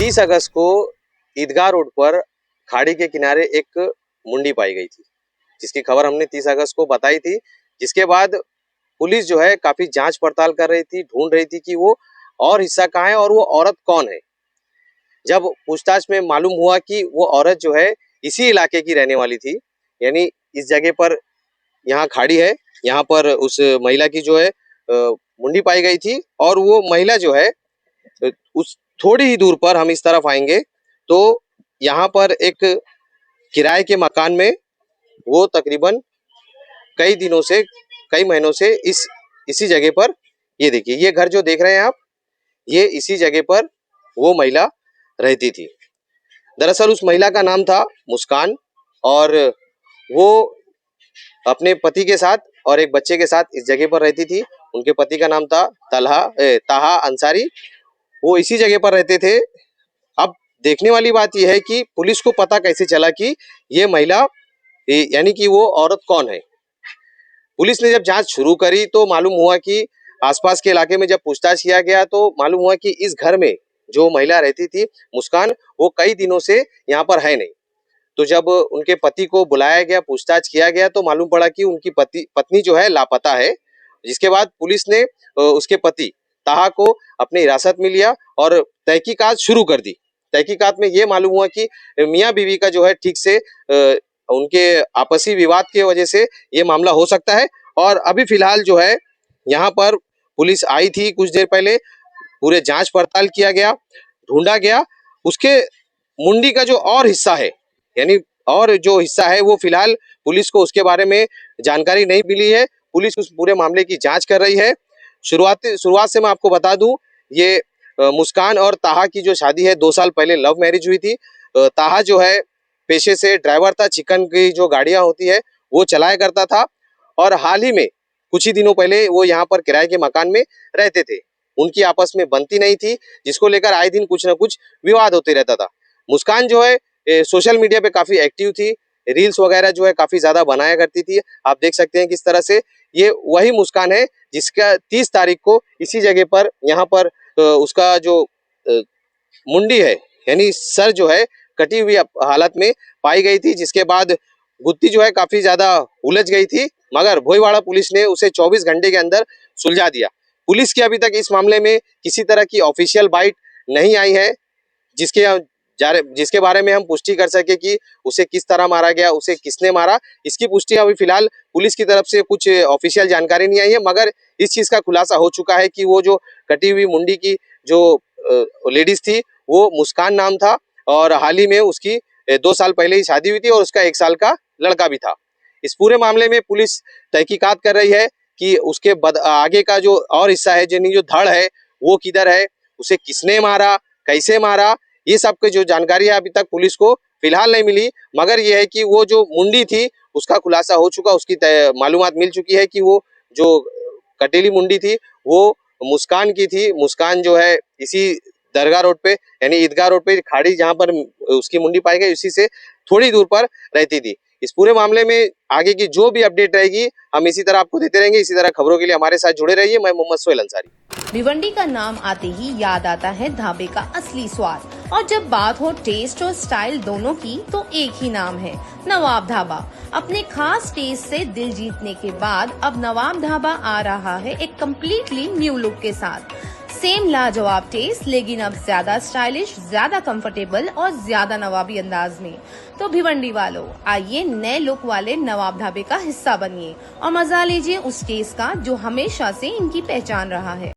30 अगस्त को ईदगाह रोड पर खाड़ी के किनारे एक मुंडी पाई गई थी, जिसकी खबर हमने 30 अगस्त को बताई थी। जिसके बाद पुलिस जो है काफी जांच पड़ताल कर रही थी, ढूंढ रही थी कि वो और हिस्सा कहाँ है और वो औरत कौन है। जब पूछताछ में मालूम हुआ कि वो औरत जो है इसी इलाके की रहने वाली थी, यानी इस जगह पर यहाँ खाड़ी है, यहाँ पर उस महिला की जो है मुंडी पाई गई थी। और वो महिला जो है उस थोड़ी ही दूर पर हम इस तरफ आएंगे तो यहाँ पर एक किराए के मकान में वो तकरीबन कई दिनों से, कई महीनों से इसी जगह पर, ये देखिए ये घर जो देख रहे हैं आप, ये इसी जगह पर वो महिला रहती थी। दरअसल उस महिला का नाम था मुस्कान और वो अपने पति के साथ और एक बच्चे के साथ इस जगह पर रहती थी। उनके पति का नाम था ताहा अंसारी, वो इसी जगह पर रहते थे। अब देखने वाली बात यह है कि पुलिस को पता कैसे चला कि ये महिला यानी कि वो औरत कौन है। पुलिस ने जब जांच शुरू करी तो मालूम हुआ कि आसपास के इलाके में जब पूछताछ किया गया तो मालूम हुआ कि इस घर में जो महिला रहती थी मुस्कान, वो कई दिनों से यहाँ पर है नहीं। तो जब उनके पति को बुलाया गया, पूछताछ किया गया तो मालूम पड़ा कि उनकी पत्नी जो है लापता है। जिसके बाद पुलिस ने उसके पति ताहा को अपनी हिरासत में लिया और तहकीकात शुरू कर दी। तहकीकात में ये मालूम हुआ कि मियाँ बीवी का जो है ठीक से उनके आपसी विवाद की वजह से ये मामला हो सकता है। और अभी फिलहाल जो है यहाँ पर पुलिस आई थी कुछ देर पहले, पूरे जांच पड़ताल किया गया, ढूंढा गया। उसके मुंडी का जो और हिस्सा है, यानी और जो हिस्सा है वो फिलहाल पुलिस को उसके बारे में जानकारी नहीं मिली है। पुलिस उस पूरे मामले की जांच कर रही है। शुरुआत से मैं आपको बता दूं, ये मुस्कान और ताहा की जो शादी है 2 साल पहले लव मैरिज हुई थी। ताहा जो है पेशे से ड्राइवर था, चिकन की जो गाड़ियां होती है वो चलाया करता था और हाल ही में कुछ ही दिनों पहले वो यहाँ पर किराए के मकान में रहते थे। उनकी आपस में बनती नहीं थी, जिसको लेकर आए दिन कुछ ना कुछ विवाद होते रहता था। मुस्कान जो है सोशल मीडिया पे काफी एक्टिव थी, रील्स वगैरह जो है काफी ज्यादा बनाया करती थी। आप देख सकते हैं किस तरह से ये वही मुस्कान है जिसका 30 तारीख को इसी जगह पर यहाँ पर उसका जो मुंडी है, यानी सर जो है कटी हुई हालत में पाई गई थी। जिसके बाद गुत्थी जो है काफी ज्यादा उलझ गई थी, मगर भोईवाड़ा पुलिस ने उसे 24 घंटे के अंदर सुलझा दिया। पुलिस की अभी तक इस मामले में किसी तरह की ऑफिशियल बाइट नहीं आई है जिसके बारे में हम पुष्टि कर सके कि उसे किस तरह मारा गया, उसे किसने मारा। इसकी पुष्टि अभी फिलहाल पुलिस की तरफ से कुछ ऑफिशियल जानकारी नहीं आई है, मगर इस चीज का खुलासा हो चुका है कि वो जो कटी हुई मुंडी की जो लेडीज थी वो मुस्कान नाम था और हाल ही में उसकी 2 साल पहले ही शादी हुई थी और उसका 1 साल का लड़का भी था। इस पूरे मामले में पुलिस तहकीकात कर रही है कि उसके आगे का जो और हिस्सा है, जो धड़ है वो किधर है, उसे किसने मारा, कैसे मारा, ये सब की जो जानकारी है अभी तक पुलिस को फिलहाल नहीं मिली। मगर ये है कि वो जो मुंडी थी उसका खुलासा हो चुका, उसकी मालूमात मिल चुकी है कि वो जो कटेली मुंडी थी वो मुस्कान की थी। मुस्कान जो है इसी दरगाह रोड पे, यानी ईदगाह रोड पे खाड़ी जहाँ पर उसकी मुंडी पाई गई उसी से थोड़ी दूर पर रहती थी। इस पूरे मामले में आगे की जो भी अपडेट रहेगी हम इसी तरह आपको देते रहेंगे। इसी तरह खबरों के लिए हमारे साथ जुड़े रहिए। मैं मोहम्मद सोहेल अंसारी। भिवंडी का नाम आते ही याद आता है ढाबे का असली स्वाद, और जब बात हो टेस्ट और स्टाइल दोनों की तो एक ही नाम है, नवाब ढाबा। अपने खास टेस्ट से दिल जीतने के बाद अब नवाब ढाबा आ रहा है एक कम्प्लीटली न्यू लुक के साथ। सेम लाजवाब टेस्ट, लेकिन अब ज्यादा स्टाइलिश, ज्यादा कंफर्टेबल और ज्यादा नवाबी अंदाज में। तो भिवंडी वालों, आइए नए लुक वाले नवाब ढाबे का हिस्सा बनिए और मजा लीजिए उस टेस्ट का जो हमेशा से इनकी पहचान रहा है।